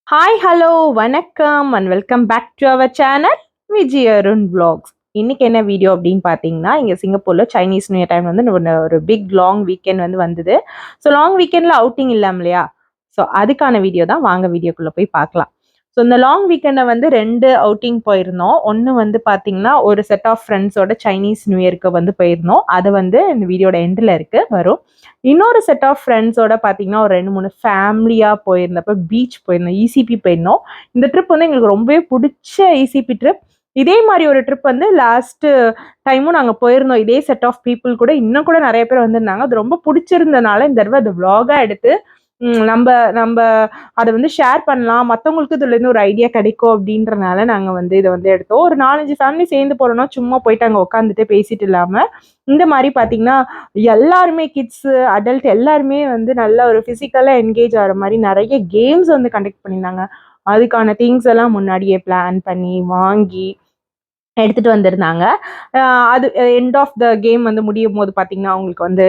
Hi hello வணக்கம் and welcome back to our channel Vijay Arun vlogs. இன்னைக்கு என்ன வீடியோ அப்படின்னு பார்த்தீங்கன்னா, இங்கே சிங்கப்பூரில் சைனீஸ் நியூ இயர் டைம் வந்து ஒரு பிக் லாங் வீக்கெண்ட் வந்து வந்தது. ஸோ லாங் வீக்கெண்டில் அவுட்டிங் இல்லாம இல்லையா? ஸோ அதுக்கான வீடியோ தான், வாங்க வீடியோக்குள்ளே போய் பார்க்கலாம். ஸோ இந்த லாங் வீக்கெண்டை வந்து 2 அவுட்டிங் போயிருந்தோம். ஒன்று வந்து பார்த்தீங்கன்னா, ஒரு செட் ஆஃப் ஃப்ரெண்ட்ஸோட சைனீஸ் நியூ இயருக்கு வந்து போயிருந்தோம். அது வந்து இந்த வீடியோட எண்டில் இருக்கு வரும். இன்னொரு செட் ஆஃப் ஃப்ரெண்ட்ஸோட பார்த்தீங்கன்னா, ஒரு 2, 3 ஃபேமிலியாக போயிருந்தப்ப பீச் போயிருந்தோம். இசிபி போயிருந்தோம். இந்த ட்ரிப் வந்து எங்களுக்கு ரொம்பவே பிடிச்ச இசிபி ட்ரிப். இதே மாதிரி ஒரு ட்ரிப் வந்து லாஸ்ட்டு டைமும் நாங்கள் போயிருந்தோம். இதே செட் ஆஃப் பீப்புள் கூட இன்னும் கூட நிறைய பேர் வந்திருந்தாங்க. அது ரொம்ப பிடிச்சிருந்தனால இந்த தடவை அது vlog-ஆ எடுத்து நம்ப நம்ப அத வந்து ஷேர் பண்ணலாம். மத்தவங்களுக்கு இதுலேருந்து ஒரு ஐடியா கிடைக்கும் அப்படின்றனால நாங்க வந்து இத வந்து எடுத்தோம். ஒரு 4, 5 ஃபேமிலி சேர்ந்து போறோம்னா, சும்மா போயிட்டு அங்க உட்காந்துட்டு பேசிட்டு இல்லாம, இந்த மாரி பார்த்தீங்கன்னா, எல்லாருமே கிட்ஸு, அடல்ட் எல்லாருமே வந்து நல்ல ஒரு ஃபிசிக்கலா என்கேஜ் ஆகுற மாரி நெறைய கேம்ஸ் வந்து கண்டக்ட் பண்ணியிருந்தாங்க. அதுக்கான திங்ஸ் எல்லாம் முன்னாடியே பிளான் பண்ணி, வாங்கி எடுத்துட்டு வந்திருந்தாங்க. அ அது எண்ட் ஆஃப் த கேம் வந்து முடியும்போது பார்த்தீங்கன்னா, அவங்களுக்கு வந்து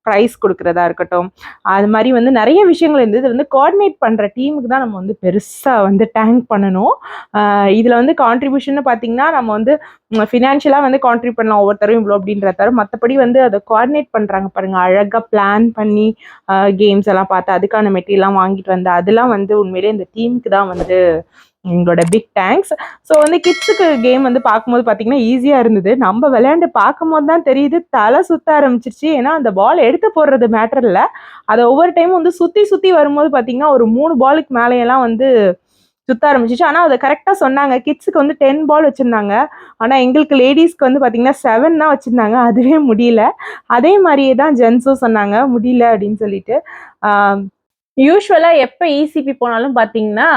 ப்ரைஸ் குடுக்குறதா இருக்கட்டும், அது மாரி வந்து நெறைய விஷயங்கள் இருந்தது. இது வந்து கோஆர்டினேட் பண்ற டீமுக்கு தான் நம்ம வந்து பெருசா வந்து தேங்க் பண்ணணும். இதுல வந்து கான்ட்ரிபியூஷன்னு பார்த்தீங்கன்னா, நம்ம வந்து ஃபினான்ஷியலா வந்து கான்ட்ரிபியூட் பண்ணலாம் ஒவ்வொருத்தரும் இவ்வளோ அப்படின்றத தவிர, மத்தபடி வந்து அத கோஆர்டினேட் பண்றாங்க பாருங்க. அழகா பிளான் பண்ணி கேம்ஸ் எல்லாம் பார்த்து, அதுக்கான மெட்டீரியல்லாம் வாங்கிட்டு வந்து, அதெல்லாம் வந்து உண்மையிலேயே இந்த டீமுக்கு தான் வந்து எங்களோட பிக் தேங்க்ஸ். ஸோ வந்து கிட்ஸுக்கு கேம் வந்து பார்க்கும்போது பார்த்தீங்கன்னா, ஈஸியா இருந்தது. நம்ம விளையாண்டு பார்க்கும்போது தான் தெரியுது, தலை சுத்த ஆரம்பிச்சுருச்சு. ஏன்னா, அந்த பால் எடுத்து போடுறது மேட்டர் இல்ல. அத ஒவ்வொரு டைமும் வந்து சுத்தி சுத்தி வரும்போது பார்த்தீங்கன்னா, ஒரு 3 பாலுக்கு மேலேயெல்லாம் வந்து சுத்த ஆரம்பிச்சுச்சு. ஆனா, அத கரெக்ட்டா சொன்னாங்க. கிட்ஸுக்கு வந்து 10 பால் வச்சிருந்தாங்க. ஆனா, எங்களுக்கு லேடீஸ்க்கு வந்து பார்த்தீங்கன்னா, 7 தான் வச்சிருந்தாங்க. அதுவே முடியல. அதே மாரியே தான் ஜென்ஸும் சொன்னாங்க, முடியல அப்படின்னு சொல்லிட்டு. ஆ யூசுவலா எப்ப இசிபி போனாலும் பார்த்தீங்கன்னா,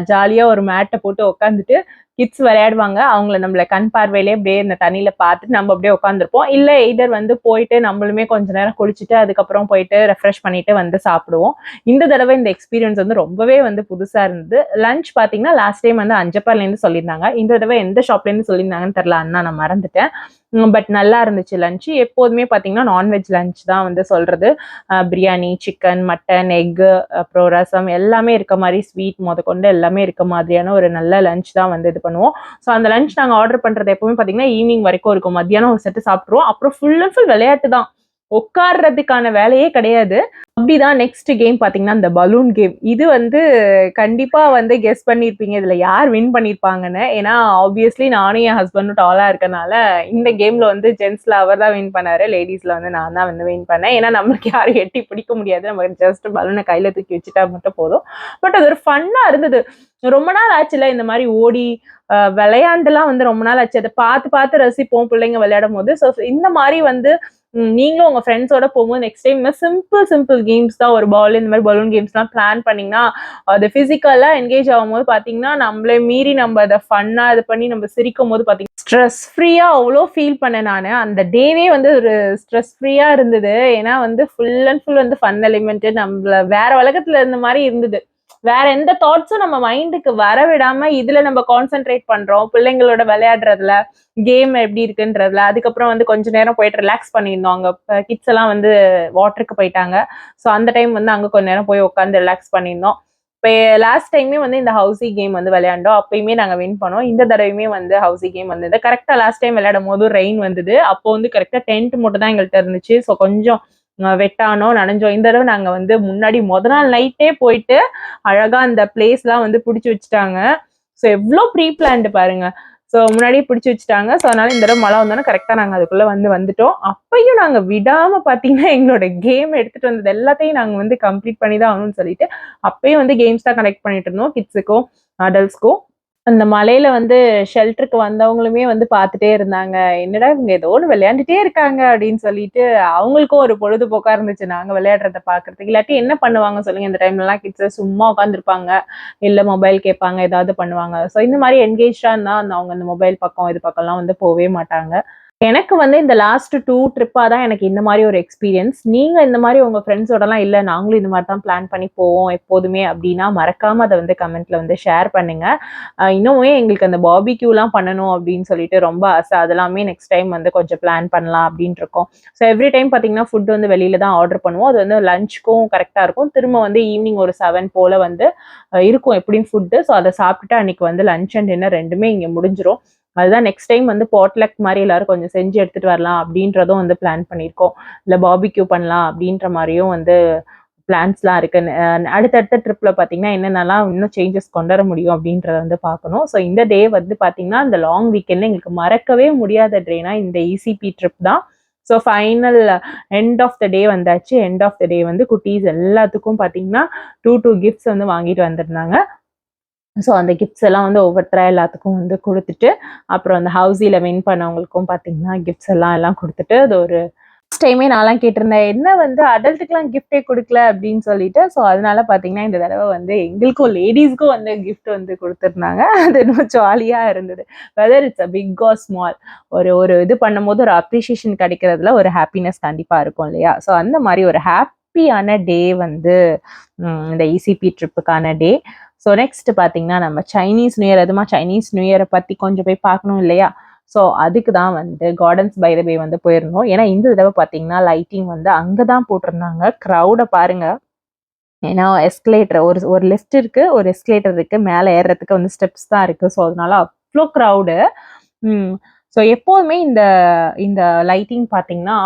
ஜாலியா ஒரு மேட்ட போட்டு உட்காந்துட்டு, கிட்ஸ் விளையாடுவாங்க. அவங்கள நம்மள கண் பார்வையிலே அப்படியே இந்த தண்ணீல பார்த்துட்டு நம்ம அப்படியே உட்காந்துருப்போம். இல்ல எய்தர் வந்து போயிட்டு நம்மளுமே கொஞ்ச நேரம் குளிச்சுட்டு, அதுக்கப்புறம் போயிட்டு ரெஃப்ரெஷ் பண்ணிட்டு வந்து சாப்பிடுவோம். இந்த தடவை இந்த எக்ஸ்பீரியன்ஸ் வந்து ரொம்பவே வந்து புதுசா இருந்தது. லஞ்ச் பார்த்தீங்கன்னா, லாஸ்ட் டைம் வந்து அஞ்சப்பாலேருந்து சொல்லியிருந்தாங்க. இந்த தடவை எந்த ஷாப்லேருந்து சொல்லியிருந்தாங்கன்னு தெரியல. அண்ணா நான் மறந்துட்டேன். பட் நல்லா இருந்துச்சு லஞ்ச். எப்போதுமே பார்த்தீங்கன்னா, நான்வெஜ் லஞ்ச் தான் வந்து சொல்றது. பிரியாணி, சிக்கன், மட்டன், எக்கு, அப்புறம் ரசம் எல்லாமே இருக்க மாரி, ஸ்வீட் மொதற்கொண்டு எல்லாமே இருக்க மாதிரியான ஒரு நல்ல லஞ்ச் தான் வந்து இது பண்ணுவோம். ஸோ அந்த லஞ்ச் நாங்க ஆர்டர் பண்றது எப்பவுமே பார்த்தீங்கன்னா, ஈவினிங் வரைக்கும் இருக்கும். மத்தியானம் ஒரு செட்டு சாப்பிட்டுருவோம். அப்புறம் ஃபுல் அண்ட் ஃபுல் விளையாட்டு தான். உட்கார்றதுக்கான வேலையே கிடையாது. அப்படிதான் நெக்ஸ்ட் கேம் பார்த்தீங்கன்னா, இந்த பலூன் கேம். இது வந்து கண்டிப்பா வந்து கெஸ் பண்ணியிருப்பீங்க. இதுல யார் வின் பண்ணியிருப்பாங்கன்னு. ஏன்னா, ஆப்வியஸ்லி நானும் என் ஹஸ்பண்டும் டாலா இருக்கனால, இந்த கேம்ல வந்து ஜென்ட்ஸ்ல அவர் தான் வின் பண்ணாரு. லேடீஸ்ல வந்து நான் தான் வந்து வின் பண்ணேன். ஏன்னா, நம்மளுக்கு யாரும் எட்டி பிடிக்க முடியாது. நம்ம ஜஸ்ட் பலூன கையில தூக்கி வச்சுட்டா மட்டும் போதும். பட் அது ஒரு ஃபன்னா இருந்தது. ரொம்ப நாள் ஆச்சுல்ல இந்த மாரி ஓடி விளையாண்டுலாம் வந்து ரொம்ப நாள் ஆச்சு. அத பார்த்து பார்த்து ரசிப்போம் பிள்ளைங்க விளையாடும்போது. ஸோ இந்த மாரி வந்து நீங்களும் உங்க ஃப்ரெண்ட்ஸோட போகும்போது next time simple simple games தான், ஒரு பால் இந்த மாதிரி பலூன் கேம்ஸ்லாம் பிளான் பண்ணீங்கன்னா, அது பிசிக்கலா என்கேஜ் ஆகும்போது பாத்தீங்கன்னா, நம்மளே மீறி நம்ம அதை ஃபன்னா இது பண்ணி நம்ம சிரிக்கும் போது பாத்தீங்கன்னா, ஸ்ட்ரெஸ் ஃப்ரீயா அவ்வளோ ஃபீல் பண்ணேன் நானு. அந்த டேவே வந்து ஒரு ஸ்ட்ரெஸ் ஃப்ரீயா இருந்தது. ஏன்னா வந்து ஃபுல் அண்ட் ஃபுல் வந்து ஃபன் எலிமெண்ட், நம்மள வேற உலகத்துல இருந்த மாதிரி இருந்தது. வேற எந்த தாட்ஸும் நம்ம மைண்டுக்கு வர விடாம இதுல நம்ம கான்சென்ட்ரேட் பண்றோம். பிள்ளைங்களோட விளையாடுறதுல, கேம் எப்படி இருக்குன்றதுல. அதுக்கப்புறம் வந்து கொஞ்ச நேரம் போயிட்டு ரிலாக்ஸ் பண்ணியிருந்தோம். அங்க கிட்ஸ் எல்லாம் வந்து வாட்டருக்கு போயிட்டாங்க. ஸோ அந்த டைம் வந்து அங்க கொஞ்ச நேரம் போய் உட்காந்து ரிலாக்ஸ் பண்ணியிருந்தோம். இப்ப லாஸ்ட் டைமே வந்து இந்த ஹவுசி கேம் வந்து விளையாண்டோம். அப்பயுமே நாங்க வின் பண்ணோம். இந்த தடவையுமே வந்து ஹவுசி கேம் வந்தது. கரெக்ட்டா லாஸ்ட் டைம் விளையாடும் போது ரெயின் வந்தது. அப்போ வந்து கரெக்ட்டா டென்ட் மட்டும் தான் எங்கள்ட்ட இருந்துச்சு. ஸோ கொஞ்சம் வெட்டானோம், நனைஞ்சோம். இந்த தடவை நாங்க வந்து முன்னாடி மொத நாள் நைட்டே போயிட்டு அழகா அந்த பிளேஸ்லாம் வந்து புடிச்சு வச்சுட்டாங்க. ஸோ எவ்ளோ ப்ரீ பிளான்டு பாருங்க. ஸோ முன்னாடியே பிடிச்சு வச்சுட்டாங்க. ஸோ அதனால இந்த தடவை மழை வந்தோனே கரெக்ட்டா நாங்க அதுக்குள்ள வந்துட்டோம். அப்பயும் நாங்க விடாம பார்த்தீங்கன்னா, எங்களோட கேம் எடுத்துட்டு வந்தது எல்லாத்தையும் நாங்க வந்து கம்ப்ளீட் பண்ணி தான் ஆகணும்னு சொல்லிட்டு, அப்பயும் வந்து கேம்ஸ் தான் கனெக்ட் பண்ணிட்டு இருந்தோம் கிட்ஸுக்கும், அடல்ட்ஸ்க்கும். அந்த மலையில வந்து ஷெல்டருக்கு வந்தவங்களுமே வந்து பார்த்துட்டே இருந்தாங்க. "என்னடா இவங்க ஏதோ ஒண்ணு விளையாண்டுட்டே இருக்காங்க" அப்படின்னு சொல்லிட்டு, அவங்களுக்கும் ஒரு பொழுதுபோக்கா இருந்துச்சு நாங்க விளையாடுறத பார்க்கறதுக்கு. இல்லாட்டி என்ன பண்ணுவாங்க சொல்லுங்க, இந்த டைம்லலாம் கிட்ஸ் சும்மா உட்காந்துருப்பாங்க. இல்ல மொபைல் கேட்பாங்க, ஏதாவது பண்ணுவாங்க. ஸோ இந்த மாரி என்கேஜ்டா இருந்தா அவங்க அந்த மொபைல் பக்கம், இது பக்கம்லாம் வந்து போவே மாட்டாங்க. எனக்கு வந்து இந்த லாஸ்ட் 2 ட்ரிப்பா தான் எனக்கு இந்த மாதிரி ஒரு எக்ஸ்பீரியன்ஸ். நீங்க இந்த மாதிரி உங்க ஃப்ரெண்ட்ஸோடலாம் இல்ல நாங்களும் இந்த மாதிரி தான் பிளான் பண்ணி போவோம் எப்போதுமே அப்படின்னா மறக்காம அத வந்து கமெண்ட்ல வந்து ஷேர் பண்ணுங்க. இன்னுமே எங்களுக்கு அந்த பார்பிக்யூலாம் பண்ணணும் அப்படின்னு சொல்லிட்டு ரொம்ப ஆசை. அதெல்லாமே நெக்ஸ்ட் டைம் வந்து கொஞ்சம் பிளான் பண்ணலாம் அப்படின்ட்டு இருக்கோம். ஸோ எவ்ரி டைம் பார்த்தீங்கன்னா ஃபுட் வந்து வெளியில தான் ஆர்டர் பண்ணுவோம். அது வந்து லஞ்சுக்கும் கரெக்டா இருக்கும். திரும்ப வந்து ஈவினிங் ஒரு 7 போல வந்து இருக்கும் எப்படியும் ஃபுட்டு. ஸோ அதை சாப்பிட்டுட்டு அன்னைக்கு வந்து லஞ்ச் அண்ட் டின்னர் 2மே இங்க முடிஞ்சிரும். அதுதான் நெக்ஸ்ட் டைம் வந்து பாட்லக் மாதிரி எல்லாரும் கொஞ்சம் செஞ்சு எடுத்துட்டு வரலாம் அப்படின்றதும் வந்து பிளான் பண்ணியிருக்கோம். இல்லை பார்பிக்யூ பண்ணலாம் அப்படின்ற மாதிரியும் வந்து பிளான்ஸ்லாம் இருக்கு. அடுத்தடுத்த ட்ரிப்ல பார்த்தீங்கன்னா என்னென்னலாம் இன்னும் சேஞ்சஸ் கொண்டு வர முடியும் அப்படின்றத வந்து பார்க்கணும். ஸோ இந்த டே வந்து பார்த்தீங்கன்னா இந்த லாங் வீக்கெண்ட்ல எங்களுக்கு மறக்கவே முடியாத டேனா இந்த இசிபி ட்ரிப் தான். So final end of the day வந்தாச்சு. எண்ட் ஆஃப் த டே வந்து குட்டீஸ் எல்லாத்துக்கும் பார்த்தீங்கன்னா 2 கிஃப்ட்ஸ் வந்து வாங்கிட்டு வந்திருந்தாங்க. ஸோ அந்த கிஃப்ட்ஸ் எல்லாம் வந்து ஒவ்வொருத்தரா எல்லாத்துக்கும் வந்து கொடுத்துட்டு அப்புறம் அந்த ஹவுஸில் வின் பண்ணவங்களுக்கும் பார்த்தீங்கன்னா கிஃப்ட்ஸ் எல்லாம் கொடுத்துட்டு அது ஒரு ஃபர்ஸ்ட் டைமே நான்லாம் கேட்டிருந்தேன் என்ன வந்து அடல்ட்டுக்கெலாம் கிஃப்டே கொடுக்கல அப்படின்னு சொல்லிட்டு. ஸோ அதனால பார்த்தீங்கன்னா இந்த தடவை வந்து எங்களுக்கும் லேடிஸ்க்கும் வந்து கிஃப்ட் வந்து கொடுத்துருந்தாங்க. அது இன்னும் ஜாலியாக இருந்தது. Whether it's a big or small ஒரு இது பண்ணும்போது ஒரு அப்ரிஷியேஷன் கிடைக்கிறதுல ஒரு ஹாப்பினஸ் கண்டிப்பாக இருக்கும் இல்லையா? ஸோ அந்த மாதிரி ஒரு ஹாப்பியான டே வந்து இந்த இசிபி ட்ரிப்புக்கான டே. ஸோ நெக்ஸ்ட் பார்த்தீங்கன்னா நம்ம சைனீஸ் நியூ இயர் அதுமா சைனீஸ் நியூ இயரை பற்றி கொஞ்சம் போய் பார்க்கணும் இல்லையா? ஸோ அதுக்கு தான் வந்து கார்டன்ஸ் பை த பே வந்து போயிருந்தோம். ஏன்னா இந்த தடவை பார்த்தீங்கன்னா லைட்டிங் வந்து அங்கே தான் போட்டிருந்தாங்க. க்ரௌடை பாருங்க. ஏன்னா எஸ்கலேட்டர் ஒரு லிஃப்ட் இருக்கு, ஒரு எஸ்கலேட்டர் இருக்கு, மேலே ஏறுறதுக்கு வந்து ஸ்டெப்ஸ் தான் இருக்கு. ஸோ அதனால அவ்வளோ க்ரௌடு. ஸோ எப்போதுமே இந்த இந்த லைட்டிங் பார்த்தீங்கன்னா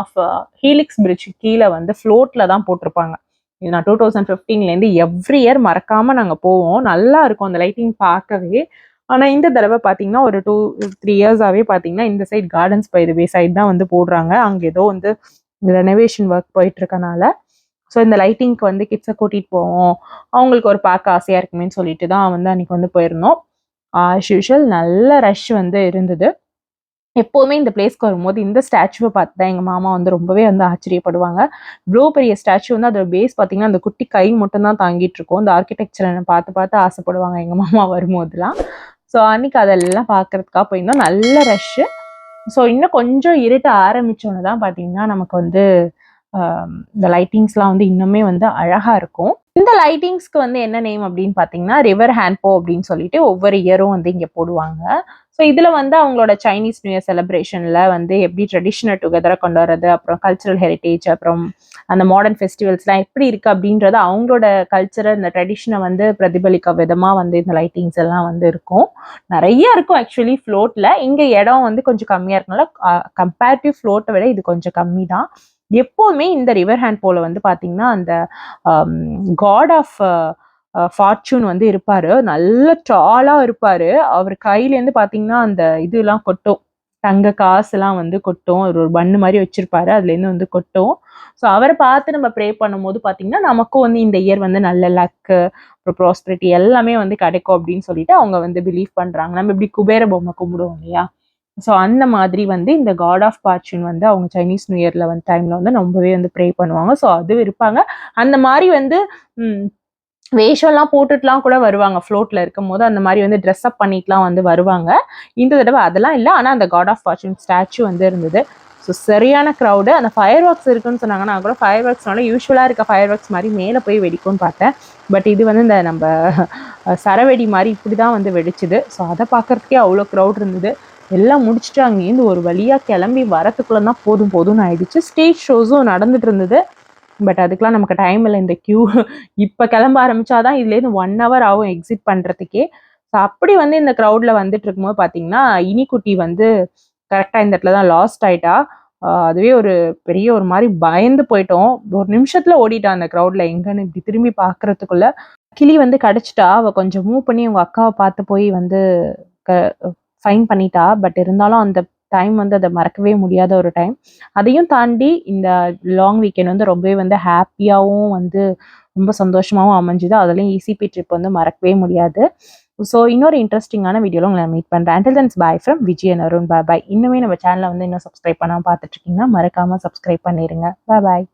ஹீலிக்ஸ் பிரிட்ஜ் கீழே வந்து ஃப்ளோட்டில் தான் போட்டிருப்பாங்க. இது நான் 2015லேருந்து எவ்ரி இயர் மறக்காமல் நாங்கள் போவோம். நல்லா இருக்கும் அந்த லைட்டிங் பார்க்கவே. ஆனால் இந்த தடவை பார்த்தீங்கன்னா ஒரு 2-3 இயர்ஸாகவே பார்த்தீங்கன்னா இந்த side gardens by the way side தான் வந்து போடுறாங்க. அங்கே ஏதோ வந்து ரெனோவேஷன் ஒர்க் போயிட்டு இருக்கனால ஸோ இந்த லைட்டிங்க்கு வந்து கிட்ஸை கூட்டிகிட்டு போவோம், அவங்களுக்கு ஒரு பார்க்க ஆசையாக இருக்குமேன்னு சொல்லிட்டு தான் வந்து அன்றைக்கி வந்து போயிருந்தோம். ஆஸ் யூஷுவல் நல்ல ரஷ் வந்து இருந்தது. எப்போதுமே இந்த பிளேஸ்க்கு வரும்போது இந்த ஸ்டாச்சுவை பார்த்து தான் எங்கள் மாமா வந்து ரொம்பவே வந்து ஆச்சரியப்படுவாங்க. இவ்வளோ பெரிய ஸ்டாச்சு வந்து அதோட பேஸ் பார்த்தீங்கன்னா அந்த குட்டி கை மட்டும் தான் தாங்கிட்டு இருக்கும். இந்த ஆர்கிடெக்சரை பார்த்து பார்த்து ஆசைப்படுவாங்க எங்கள் மாமா வரும்போதுலாம். ஸோ அன்றைக்கி அதெல்லாம் பார்க்குறதுக்காக போயிருந்தோம். நல்ல ரஷ்ஷு. ஸோ இன்னும் கொஞ்சம் இருட்ட ஆரம்பித்தோன்னு தான் பார்த்தீங்கன்னா நமக்கு வந்து இந்த லைட்டிங்ஸ்லாம் வந்து இன்னுமே வந்து அழகாக இருக்கும். இந்த லைட்டிங்ஸ்க்கு வந்து என்ன நேம் அப்படின்னு பார்த்தீங்கன்னா ரிவர் ஹேன்போ அப்படின்னு சொல்லிட்டு ஒவ்வொரு இயரும் வந்து இங்கே போடுவாங்க. ஸோ இதில் வந்து அவங்களோட சைனீஸ் நியூ இயர் செலிப்ரேஷனில் வந்து எப்படி ட்ரெடிஷ்னல் டுகெதராக கொண்டு வரது, அப்புறம் கல்ச்சரல் ஹெரிட்டேஜ், அப்புறம் அந்த மாடர்ன் ஃபெஸ்டிவல்ஸ்லாம் எப்படி இருக்குது அப்படின்றது அவங்களோட கல்ச்சரை இந்த ட்ரெடிஷனை வந்து பிரதிபலிக்க விதமாக வந்து இந்த லைட்டிங்ஸ் எல்லாம் வந்து இருக்கும். நிறைய இருக்கும் ஆக்சுவலி ஃப்ளோட்டில். இங்கே இடம் வந்து கொஞ்சம் கம்மியாக இருக்கனால கம்பேரிட்டிவ் ஃப்ளோட்டை விட இது கொஞ்சம் கம்மி தான். எப்போவுமே இந்த ரிவர் ஹேண்ட் போல வந்து பார்த்தீங்கன்னா அந்த காட் ஆஃப் ஃபார்ச்சூன் வந்து இருப்பாரு. நல்ல டாலாக இருப்பாரு. அவர் கையிலேருந்து பார்த்தீங்கன்னா அந்த இதெல்லாம் கொட்டும், தங்க காசுலாம் வந்து கொட்டும். ஒரு பண்ணு மாதிரி வச்சிருப்பாரு, அதுலேருந்து வந்து கொட்டும். ஸோ அவரை பார்த்து நம்ம ப்ரே பண்ணும்போது பார்த்தீங்கன்னா நமக்கும் வந்து இந்த இயர் வந்து நல்ல லக்கு, அப்புறம் ப்ராஸ்பரிட்டி எல்லாமே வந்து கிடைக்கும் அப்படின்னு சொல்லிட்டு அவங்க வந்து பிலீவ் பண்ணுறாங்க. நம்ம இப்படி குபேர பொம்மை கும்பிடுவோம் இல்லையா? ஸோ அந்த மாதிரி வந்து இந்த காட் ஆஃப் ஃபார்ச்சூன் வந்து அவங்க சைனீஸ் நியூ இயரில் வந்து டைமில் வந்து ரொம்பவே வந்து ப்ரே பண்ணுவாங்க. ஸோ அது இருப்பாங்க. அந்த மாதிரி வந்து வேஷம்லாம் போட்டுட்டுலாம் கூட வருவாங்க. ஃப்ளோட்டில் இருக்கும்போது அந்த மாதிரி வந்து ட்ரெஸ்அப் பண்ணிட்டுலாம் வந்து வருவாங்க. இந்த தடவை அதெல்லாம் இல்லை. ஆனால் அந்த காட் ஆஃப் ஃபார்ச்சூன் ஸ்டாச்சு வந்து இருந்தது. ஸோ சரியான க்ரௌடு. அந்த ஃபயர் ஒர்க்ஸ் இருக்குன்னு சொன்னாங்க. நான் கூட ஃபயர் ஒர்க்ஸ்னால யூஸ்வலாக இருக்க ஃபயர் ஒர்க்ஸ் மாதிரி மேலே போய் வெடிக்கும்னு பார்த்தேன். பட் இது வந்து இந்த நம்ம சரவெடி மாதிரி இப்படி தான் வந்து வெடிச்சுது. ஸோ அதை பார்க்குறதுக்கே அவ்வளோ க்ரௌட் இருந்தது. எல்லாம் முடிச்சுட்டு அங்கேருந்து ஒரு வழியாக கிளம்பி வரத்துக்குள்ளே தான் போதும்னு ஆயிடுச்சு. ஸ்டேஜ் ஷோஸும் நடந்துட்டு இருந்தது. பட் அதுக்கெலாம் நமக்கு டைம் இல்லை. இந்த கியூ இப்போ கிளம்ப ஆரம்பித்தாதான் இதுலேருந்து 1 hour ஆகும் எக்ஸிட் பண்ணுறதுக்கே. ஸோ அப்படி வந்து இந்த க்ரௌடில் வந்துட்டு இருக்கும்போது பார்த்தீங்கன்னா இனிக்குட்டி வந்து கரெக்டாக இந்த இடத்துல தான் லாஸ்ட் ஆகிட்டா. அதுவே ஒரு பெரிய ஒரு மாதிரி பயந்து போயிட்டோம். ஒரு நிமிஷத்தில் ஓடிட்டா அந்த க்ரௌடில். எங்கன்னு இப்படி திரும்பி பார்க்குறதுக்குள்ள கிளி வந்து கடிச்சிட்டா. அவள் கொஞ்சம் மூவ் பண்ணி அவங்க அக்காவை பார்த்து போய் வந்து ஃபைன் பண்ணிட்டா. பட் இருந்தாலும் அந்த டைம் வந்து அதை மறக்கவே முடியாத ஒரு டைம். அதையும் தாண்டி இந்த லாங் வீக்கெண்ட் வந்து ரொம்பவே வந்து ஹாப்பியாகவும் வந்து ரொம்ப சந்தோஷமாகவும் அமைஞ்சுது. அதுலேயும் இசிபி ட்ரிப் வந்து மறக்கவே முடியாது. ஸோ இன்னொரு இன்ட்ரெஸ்டிங்கான வீடியோவில் உங்களை மீட் பண்ணுறேன். Until then, bye from Vijay and Arun. பாய். இன்னுமே நம்ம சேனலை வந்து இன்னும் சப்ஸ்கிரைப் பண்ணாமல் பார்த்துட்டு இருக்கீங்கன்னா மறக்காமல் சப்ஸ்கிரைப் பண்ணிடுங்க. பாய்.